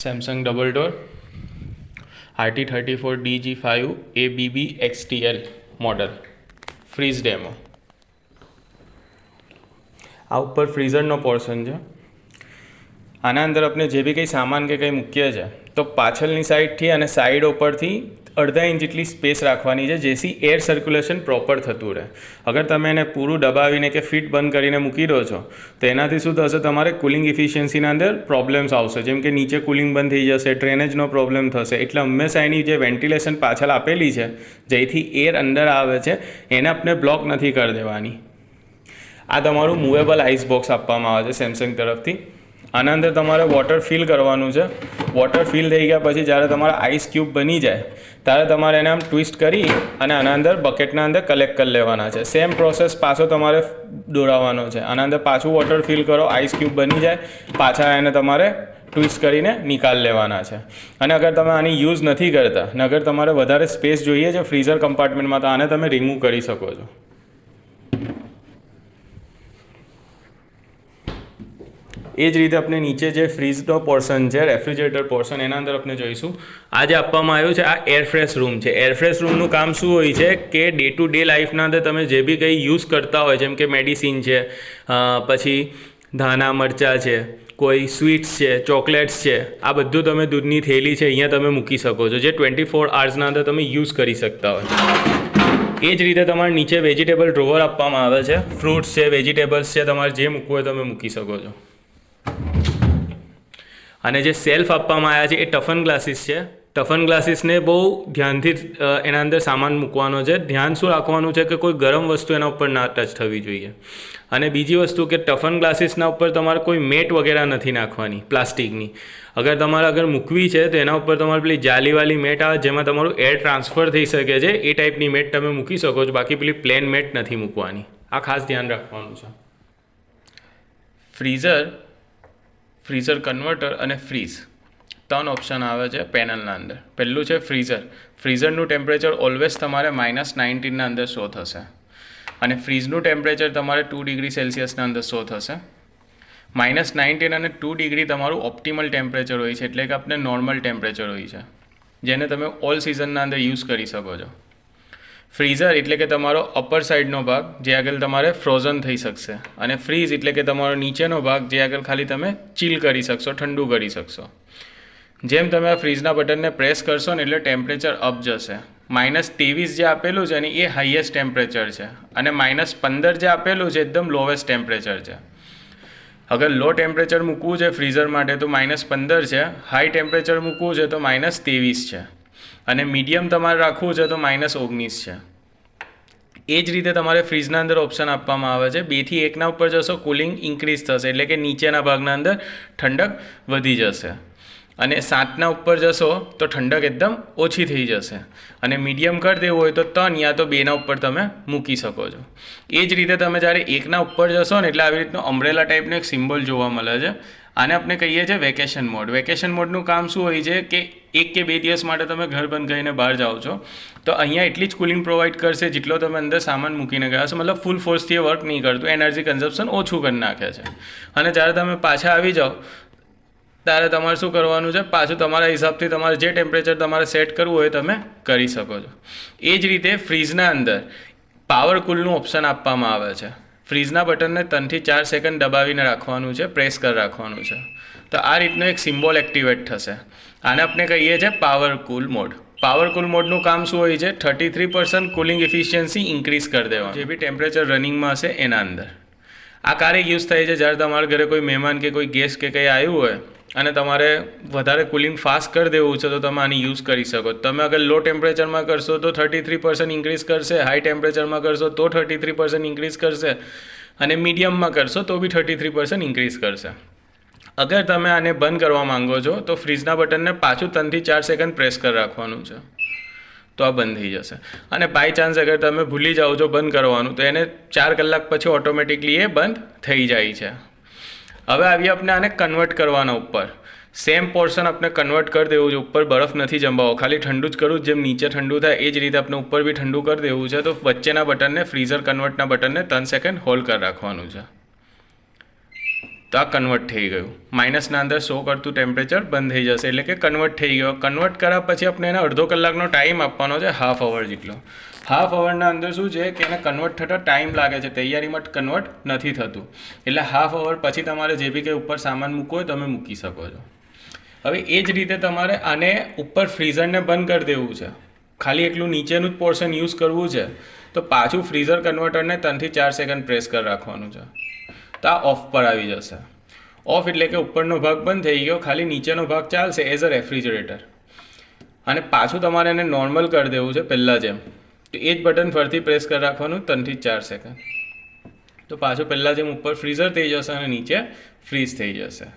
Samsung double door RT34DG5 ABB XTL model fridge demo. આ ઉપર ફ્રીઝરનો portion છે. આના અંદર આપણે જે બી કંઈ સામાન કે કંઈ મૂકીએ છે તો પાછળની સાઈડથી અને સાઈડ ઉપરથી અડધા ઇંચ જેટલી સ્પેસ રાખવાની છે, જેથી એર સર્ક્યુલેશન પ્રોપર થતું રહે. અગર તમે એને પૂરું દબાવીને કે ફિટ બંધ કરીને મૂકી દો છો તો એનાથી શું થશે, તમારે કુલિંગ ઇફિશિયન્સીના અંદર પ્રોબ્લેમ્સ આવશે, જેમ કે નીચે કુલિંગ બંધ થઈ જશે, ડ્રેનેજનો પ્રોબ્લેમ થશે. એટલે હંમેશા એની જે વેન્ટિલેશન પાછળ આપેલી છે જેથી એર અંદર આવે છે એને આપણે બ્લોક નથી કરી દેવાની. આ તમારું મૂવેબલ આઈસ બોક્સ આપવામાં આવે છે સેમસંગ તરફથી. આના અંદર તમારે વોટર ફિલ કરવાનું છે. વોટર ફિલ થઈ ગયા પછી જ્યારે તમારા આઈસ ક્યુબ બની જાય ત્યારે તમારે એને આમ ટ્વિસ્ટ કરી અને આના અંદર બકેટના અંદર કલેક્ટ કરી લેવાના છે. સેમ પ્રોસેસ પાછો તમારે દોરાવવાનો છે. આના અંદર પાછું વોટર ફિલ કરો, આઈસ ક્યુબ બની જાય, પાછા એને તમારે ટ્વિસ્ટ કરીને નિકાલ લેવાના છે. અને અગર તમે આની યુઝ નથી કરતા ને અગર તમારે વધારે સ્પેસ જોઈએ છે ફ્રીઝર કમ્પાર્ટમેન્ટમાં તો આને તમે રિમૂવ કરી શકો છો. એ જ રીતે આપણે નીચે જે ફ્રીઝનો પોર્શન છે, રેફ્રિજરેટર પોર્શન, એના અંદર આપણે જોઈશું. આ જે આપવામાં આવ્યું છે આ એરફ્રેશ રૂમ છે. એરફ્રેશ રૂમનું કામ શું હોય છે કે ડે ટુ ડે લાઈફના અંદર તમે જે બી કંઈ યુઝ કરતા હોય, જેમ કે મેડિસિન છે, પછી ધાણા મરચાં છે, કોઈ સ્વીટ્સ છે, ચોકલેટ્સ છે, આ બધું તમે દૂધની થેલી છે અહીંયા તમે મૂકી શકો છો, જે 24 અવર્સના અંદર તમે યુઝ કરી શકતા હોય. એ જ રીતે તમારે નીચે વેજીટેબલ ડ્રોવર આપવામાં આવે છે. ફ્રૂટ્સ છે, વેજીટેબલ્સ છે, તમારે જે મૂકવું હોય તમે મૂકી શકો છો. અને જે સેલ્ફ આપવામાં આવ્યા છે એ ટફન ગ્લાસીસ છે. ટફન ગ્લાસીસને બહુ ધ્યાનથી એના અંદર સામાન મૂકવાનો છે. ધ્યાન શું રાખવાનું છે કે કોઈ ગરમ વસ્તુ એના ઉપર ના ટચ થવી જોઈએ. અને બીજી વસ્તુ કે ટફન ગ્લાસીસના ઉપર તમારે કોઈ મેટ વગેરે નથી નાખવાની પ્લાસ્ટિકની. અગર મૂકવી છે તો એના ઉપર તમારે પેલી જાલીવાળી મેટ આવે જેમાં તમારું એર ટ્રાન્સફર થઈ શકે છે, એ ટાઈપની મેટ તમે મૂકી શકો છો. બાકી પેલી પ્લેન મેટ નથી મૂકવાની. આ ખાસ ધ્યાન રાખવાનું છે. ફ્રીઝર કન્વર્ટર અને ફ્રીઝ 3 ઓપ્શન આવે છે પેનલના અંદર. પહેલું છે ફ્રીઝર. ફ્રીઝરનું ટેમ્પરેચર ઓલવેઝ તમારે -19ના અંદર શો થશે અને ફ્રીઝનું ટેમ્પરેચર તમારે 2 ડિગ્રી સેલ્સિયસના અંદર શો થશે. -19 અને 2 ડિગ્રી તમારું ઓપ્ટિમલ ટેમ્પરેચર હોય છે, એટલે કે આપણે નોર્મલ ટેમ્પરેચર હોય છે, જેને તમે ઓલ સિઝનના અંદર યુઝ કરી શકો છો. ફ્રીઝર એટલે કે તમારો અપર સાઈડનો ભાગ જે આગળ તમારે ફ્રોઝન થઈ શકશે, અને ફ્રીઝ એટલે કે તમારો નીચેનો ભાગ જે આગળ ખાલી તમે ચીલ કરી શકશો, ઠંડુ કરી શકશો. જેમ તમે આ ફ્રીઝના બટનને પ્રેસ કરશો ને એટલે ટેમ્પરેચર અપ જશે. -23 જે આપેલું છે ને એ હાઈએસ્ટ ટેમ્પરેચર છે અને -15 જે આપેલું છે એકદમ લોવેસ્ટ ટેમ્પરેચર છે. અગર લો ટેમ્પરેચર મૂકવું છે ફ્રીઝર માટે તો -15 છે, હાઈ ટેમ્પરેચર મૂકવું છે તો -23 છે, અને મીડિયમ તમારે રાખવું છે તો -19 છે. એ જ રીતે તમારે ફ્રીઝના અંદર ઓપ્શન આપવામાં આવે છે. 2 થી 1ના ઉપર જશો કુલિંગ ઇન્ક્રીઝ થશે, એટલે કે નીચેના ભાગના અંદર ઠંડક વધી જશે, અને 7ના ઉપર જશો તો ઠંડક એકદમ ઓછી થઈ જશે, અને મીડિયમ કરી દેવું હોય તો 3 યા તો 2ના ઉપર તમે મૂકી શકો છો. એ જ રીતે તમે જ્યારે 1ના ઉપર જશો ને એટલે આવી રીતનો અમ્બ્રેલા ટાઈપનો એક સિમ્બોલ જોવા મળે છે. આને આપણે કહીએ છીએ વેકેશન મોડ. વેકેશન મોડનું કામ શું હોય છે કે 1 કે 2 દિવસ માટે તમે ઘર બંધ કરીને બહાર જાઓ છો તો અહીંયા એટલી જ કુલિંગ પ્રોવાઈડ કરશે જેટલો તમે અંદર સામાન મૂકીને ગયા છો. મતલબ ફૂલ ફોર્સથી એ વર્ક નહીં કરતું, એનર્જી કન્ઝપ્શન ઓછું કરી નાખે છે. અને જ્યારે તમે પાછા આવી જાઓ ત્યારે તમારે શું કરવાનું છે, પાછું તમારા હિસાબથી તમારે જે ટેમ્પરેચર તમારે સેટ કરવું હોય તમે કરી શકો છો. એ જ રીતે ફ્રીઝના અંદર પાવર કૂલનું ઓપ્શન આપવામાં આવે છે. ફ્રીઝના બટનને 3 થી 4 સેકન્ડ દબાવીને રાખવાનું છે, પ્રેસ કરી રાખવાનું છે, તો આ રીતનો એક સિમ્બોલ એક્ટિવેટ થશે. આને આપણે કહીએ છીએ પાવર કૂલ મોડ. પાવર કૂલ મોડનું કામ શું હોય છે, 33% કુલિંગ એફિશિયન્સી ઇન્ક્રીઝ કરી દેવાનું, જે બી ટેમ્પરેચર રનિંગમાં હશે એના અંદર. આ ક્યારે યુઝ થાય છે, જ્યારે તમારા ઘરે કોઈ મહેમાન કે કોઈ ગેસ્ટ કે કંઈ આવ્યું હોય અને તમારે વધારે કુલિંગ ફાસ્ટ કરી દેવું છે તો તમે આની યુઝ કરી શકો. તમે અગર લો ટેમ્પરેચરમાં કરશો તો 33% ઇન્ક્રીઝ કરશે, હાઈ ટેમ્પરેચરમાં કરશો તો 33% ઇન્ક્રીઝ કરશે, અને મીડિયમમાં કરશો તો બી 33% ઇન્ક્રીઝ કરશે. અગર તમે આને બંધ કરવા માંગો છો તો ફ્રીઝના બટનને પાછું 3 થી 4 સેકન્ડ પ્રેસ કરી રાખવાનું છે, તો આ બંધ થઈ જશે. અને બાય ચાન્સ અગર તમે ભૂલી જાઓ છો બંધ કરવાનું તો એને 4 કલાક પછી ઓટોમેટિકલી એ બંધ થઈ જાય છે. હવે આવીએ આપણે આને કન્વર્ટ કરવાના ઉપર. સેમ પોર્શન આપણે કન્વર્ટ કરી દેવું છે. ઉપર બરફ નથી જમાવો, ખાલી ઠંડુ જ કરું, જેમ નીચે ઠંડુ થાય એ જ રીતે આપણે ઉપર બી ઠંડુ કરી દેવું છે. તો વચ્ચેના બટનને, ફ્રીઝર કન્વર્ટના બટનને 3 સેકન્ડ હોલ્ડ કરી રાખવાનું છે. તો આ કન્વર્ટ થઈ ગયું, માઇનસના અંદર શો કરતું ટેમ્પરેચર બંધ થઈ જશે, એટલે કે કન્વર્ટ થઈ ગયો. કન્વર્ટ કર્યા પછી આપણે એને અડધો કલાકનો ટાઈમ આપવાનો છે, હાફ અવર જેટલો. હાફ અવરના અંદર શું છે કે એને કન્વર્ટ થતાં ટાઈમ લાગે છે, તૈયારીમાં કન્વર્ટ નથી થતું, એટલે હાફ અવર પછી તમારે જે બી કંઈ ઉપર સામાન મૂકવો હોય તમે મૂકી શકો છો. હવે એ જ રીતે તમારે આને ઉપર ફ્રીઝરને બંધ કરી દેવું છે, ખાલી એટલું નીચેનું જ પોર્શન યુઝ કરવું છે, તો પાછું ફ્રીઝર કન્વર્ટરને 3 થી 4 સેકન્ડ પ્રેસ કરી રાખવાનું છે, તો આ ઓફ પર આવી જશે. ઓફ એટલે કે ઉપરનો ભાગ બંધ થઈ ગયો, ખાલી નીચેનો ભાગ ચાલશે એઝ અ રેફ્રિજરેટર. અને પાછું તમારે એને નોર્મલ કરી દેવું છે પહેલાં જેમ, તો એ જ બટન ફરીથી પ્રેસ કરી રાખવાનું 3 થી 4 સેકન્ડ, તો પાછું પહેલાં જેમ ઉપર ફ્રીઝર થઈ જશે અને નીચે ફ્રીઝ થઈ જશે.